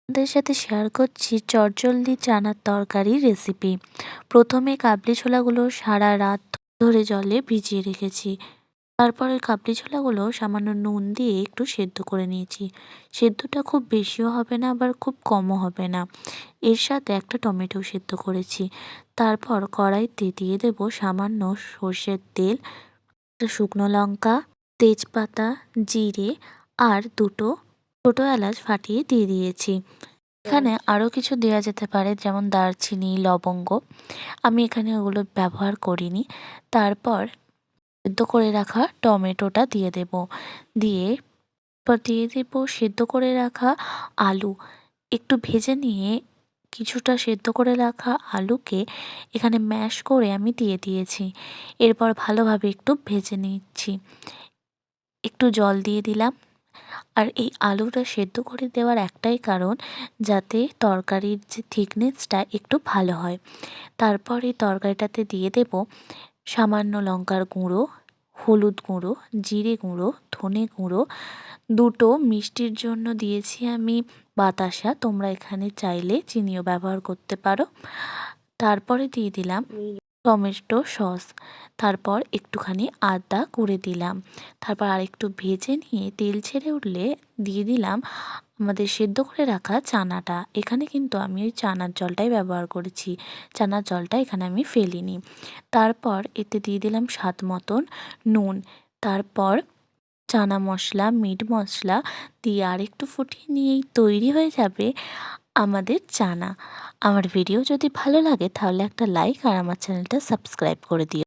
আপনাদের সাথে শেয়ার করছি চটজলদি চানার তরকারির রেসিপি। প্রথমে কাবলি ছোলাগুলো সারা রাত ধরে জলে ভিজিয়ে রেখেছি। তারপরে কাবলি ছোলাগুলো সামান্য নুন দিয়ে একটু সেদ্ধ করে নিয়েছি। সেদ্ধটা খুব বেশিও হবে না, আবার খুব কমও হবে না। এর সাথে একটা টমেটো সেদ্ধ করেছি। তারপর কড়াইতে দিয়ে দেব সামান্য সর্ষের তেল, শুকনো লঙ্কা, তেজপাতা, জিরে আর দুটো ছোটো এলাচ ফাটিয়ে দিয়ে দিয়েছি। এখানে আরও কিছু দেওয়া যেতে পারে, যেমন দারচিনি, লবঙ্গ। আমি এখানে ওগুলো ব্যবহার করিনি। তারপর সেদ্ধ করে রাখা টমেটোটা দিয়ে দেব। দিয়ে দিয়ে দেব সেদ্ধ করে রাখা আলু। একটু ভেজে নিয়ে কিছুটা সেদ্ধ করে রাখা আলুকে এখানে ম্যাশ করে আমি দিয়ে দিয়েছি। এরপর ভালোভাবে একটু ভেজে নিচ্ছি। একটু জল দিয়ে দিলাম। আর এই আলুটা সেদ্ধ করে দেওয়ার একটাই কারণ, যাতে তরকারির যে থিকনেসটা একটু ভালো হয়। তারপর এই তরকারিটাতে দিয়ে দেব সামান্য লঙ্কার গুঁড়ো, হলুদ গুঁড়ো, জিরে গুঁড়ো, ধনে গুঁড়ো, দুটো মিষ্টির জন্য দিয়েছি আমি বাতাসা। তোমরা এখানে চাইলে চিনিও ব্যবহার করতে পারো। তারপরে দিয়ে দিলাম টমেটো সস। তারপর একটুখানি আদা করে দিলাম। তারপর আরেকটু ভেজে নিয়ে তেল ছেড়ে উঠলে দিয়ে দিলাম আমাদের সেদ্ধ করে রাখা চানাটা। এখানে কিন্তু আমি ওই চানার জলটাই ব্যবহার করেছি, চানার জলটা এখানে আমি ফেলিনি। তারপর এতে দিয়ে দিলাম স্বাদ মতন নুন। তারপর চানা মশলা, মিট মশলা দিয়ে আরেকটু ফুটিয়ে নিয়েই তৈরি হয়ে যাবে আমাদের চানা। আমার ভিডিও যদি ভালো লাগে তাহলে একটা লাইক আর আমার চ্যানেলটা সাবস্ক্রাইব করে দিও।